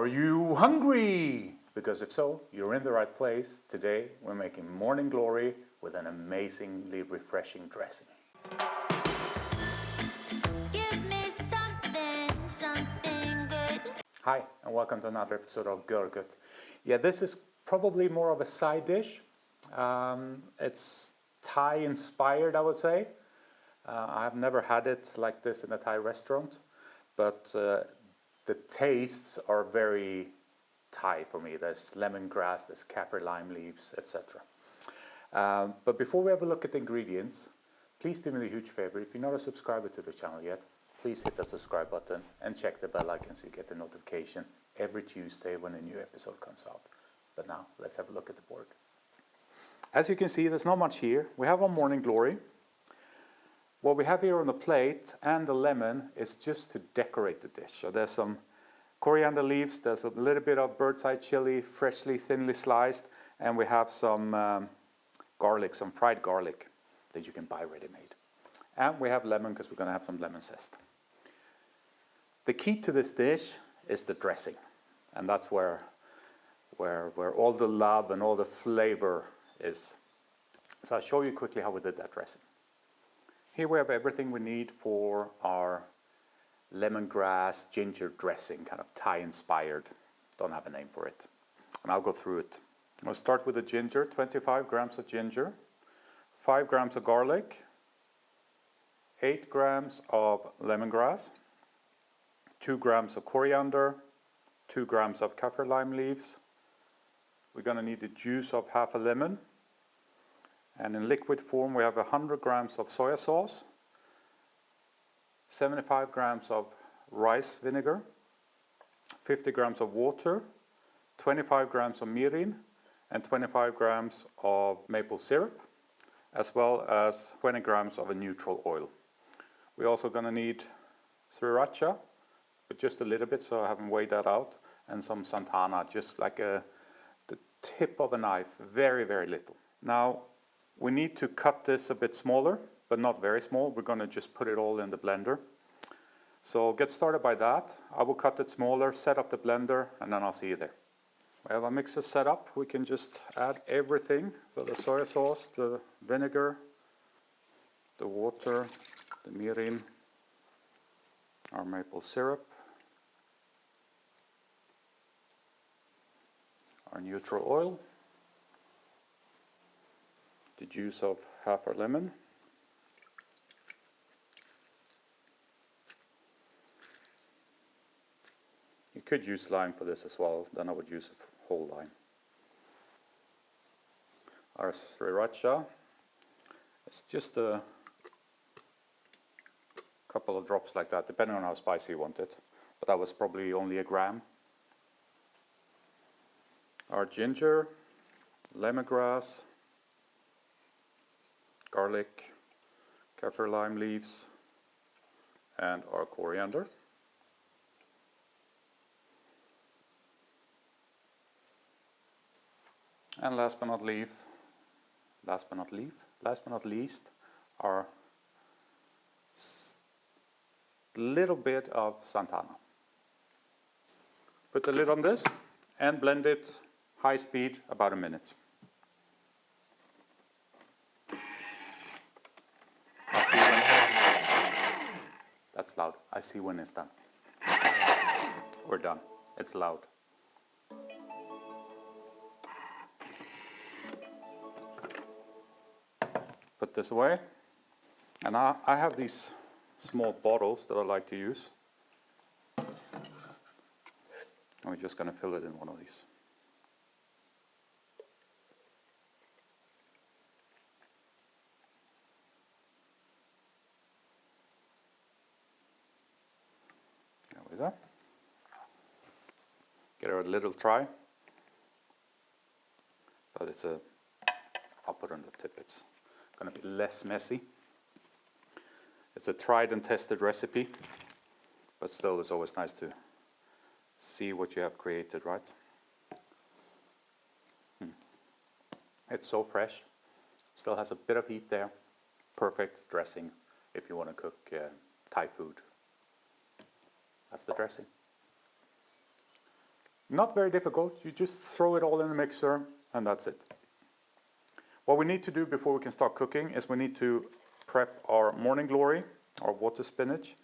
Are you hungry? Because if so, you're in the right place. Today we're making morning glory with an amazingly refreshing dressing. Give me something good. Hi, and welcome to another episode of Görgött. Yeah, this is probably more of a side dish. It's Thai inspired, I would say. I've never had it like this in a Thai restaurant, but the tastes are very Thai for me. There's lemongrass, there's Kaffir Lime leaves, etc. But before we have a look at the ingredients, please do me a huge favor. If you're not a subscriber to the channel yet, please hit that subscribe button and check the bell icon so you get the notification every Tuesday when a new episode comes out. But now, let's have a look at the board. As you can see, there's not much here. We have our morning glory. What we have here on the plate and the lemon is just to decorate the dish. So there's some coriander leaves, there's a little bit of bird's eye chili, freshly, thinly sliced, and we have some garlic, some fried garlic that you can buy ready-made. And we have lemon because we're going to have some lemon zest. The key to this dish is the dressing, and that's where all the love and all the flavor is. So I'll show you quickly how we did that dressing. Here we have everything we need for our lemongrass ginger dressing, kind of Thai inspired. Don't have a name for it. And I'll go through it. We'll start with the ginger, 25 grams of ginger, 5 grams of garlic, 8 grams of lemongrass, 2 grams of coriander, 2 grams of Kaffir lime leaves. We're going to need the juice of half a lemon. And in liquid form we have 100 grams of soy sauce, 75 grams of rice vinegar, 50 grams of water, 25 grams of mirin, and 25 grams of maple syrup, as well as 20 grams of a neutral oil. We're also going to need Sriracha, but just a little bit, so I haven't weighed that out, and some Xantana, just like the tip of a knife, very, very little. Now, we need to cut this a bit smaller, but not very small. We're going to just put it all in the blender. So get started by that. I will cut it smaller, set up the blender, and then I'll see you there. We have our mixer set up. We can just add everything. So the soy sauce, the vinegar, the water, the mirin, our maple syrup, our neutral oil, the juice of half our lemon, you could use lime for this as well, then I would use a whole lime. Our Sriracha is just a couple of drops like that, depending on how spicy you want it, but that was probably only a gram. Our ginger, lemongrass, garlic, Kaffir lime leaves, and our coriander. And last but not least, our little bit of Xantana. Put the lid on this and blend it high speed about a minute. That's loud. I see when it's done. We're done. It's loud. Put this away. And I have these small bottles that I like to use. And we're just going to fill it in one of these. There we go. Give it a little try. But I'll put on the tip, it's going to be less messy. It's a tried and tested recipe, but still it's always nice to see what you have created, right? It's so fresh, still has a bit of heat there. Perfect dressing if you want to cook Thai food. That's the dressing. Not very difficult, you just throw it all in the mixer and that's it. What we need to do before we can start cooking is we need to prep our morning glory, our water spinach.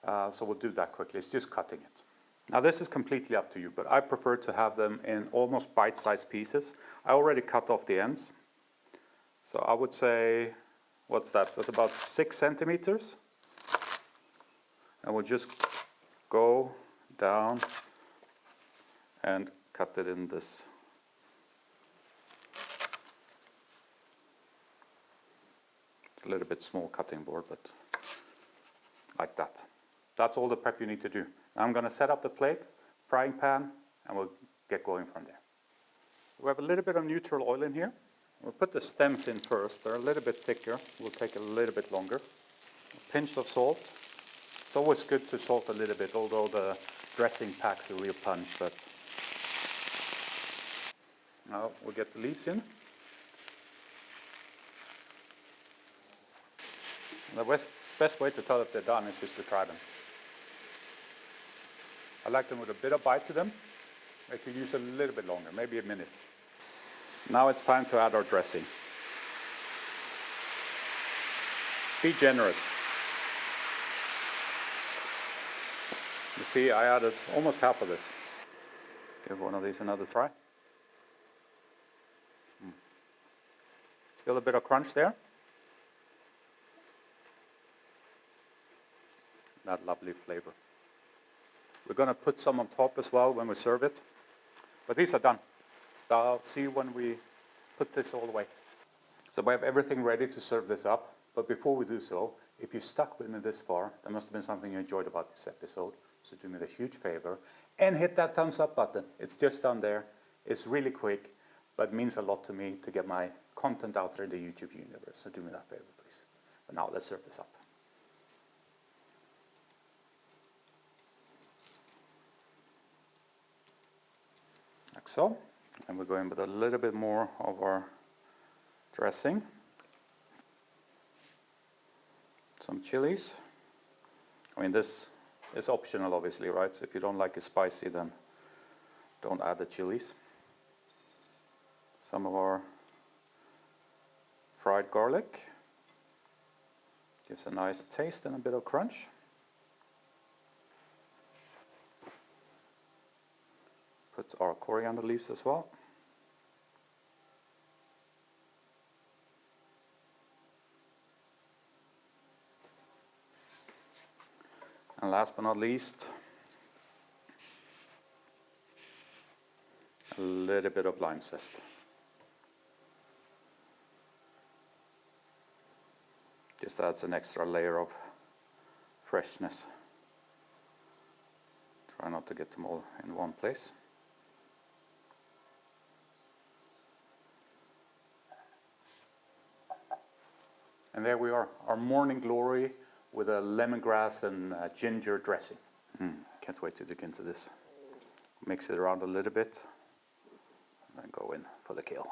So we'll do that quickly, it's just cutting it. Now this is completely up to you, but I prefer to have them in almost bite-sized pieces. I already cut off the ends. So I would say, what's that? That's about 6 centimeters. And we'll just go down and cut it in this. It's a little bit small cutting board, but like that. That's all the prep you need to do. Now I'm going to set up the plate, frying pan, and we'll get going from there. We have a little bit of neutral oil in here. We'll put the stems in first. They're a little bit thicker. Will take a little bit longer. A pinch of salt. It's always good to salt a little bit, although the dressing packs a real punch. But now we'll get the leaves in. The best way to tell if they're done is just to try them. I like them with a bit of bite to them. I could use a little bit longer, maybe a minute. Now it's time to add our dressing. Be generous. You see, I added almost half of this. Give one of these another try. Still a bit of crunch there. That lovely flavor. We're going to put some on top as well when we serve it. But these are done. So I'll see you when we put this all away. So we have everything ready to serve this up. But before we do so, if you stuck with me this far, there must have been something you enjoyed about this episode. So do me the huge favor and hit that thumbs up button. It's just down there. It's really quick, but it means a lot to me to get my content out there in the YouTube universe. So do me that favor, please. But now let's serve this up. Like so. And we're going with a little bit more of our dressing. Some chilies. I mean, this is optional, obviously, right? So if you don't like it spicy, then don't add the chilies. Some of our fried garlic. Gives a nice taste and a bit of crunch. Put our coriander leaves as well. And last but not least, a little bit of lime zest. Just adds an extra layer of freshness. Try not to get them all in one place. And there we are, our morning glory with a lemongrass and ginger dressing. Can't wait to dig into this. Mix it around a little bit, and then go in for the kill.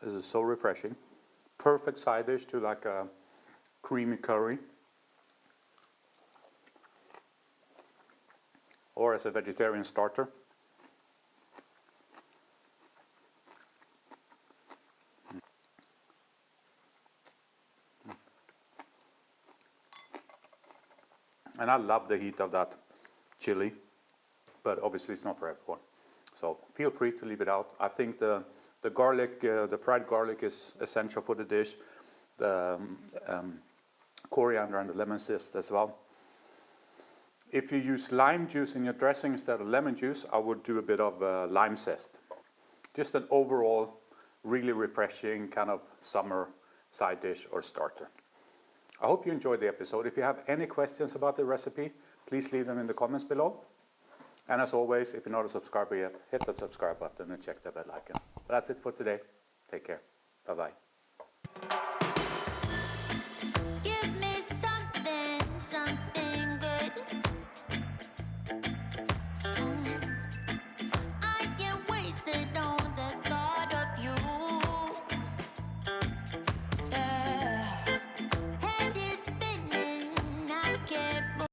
This is so refreshing. Perfect side dish to like a creamy curry. Or as a vegetarian starter. And I love the heat of that chili, but obviously it's not for everyone. So feel free to leave it out. I think the garlic, the fried garlic is essential for the dish. The coriander and the lemon zest as well. If you use lime juice in your dressing instead of lemon juice, I would do a bit of lime zest. Just an overall really refreshing kind of summer side dish or starter. I hope you enjoyed the episode. If you have any questions about the recipe, please leave them in the comments below. And as always, if you're not a subscriber yet, hit that subscribe button and check the bell icon. So that's it for today. Take care. Bye-bye.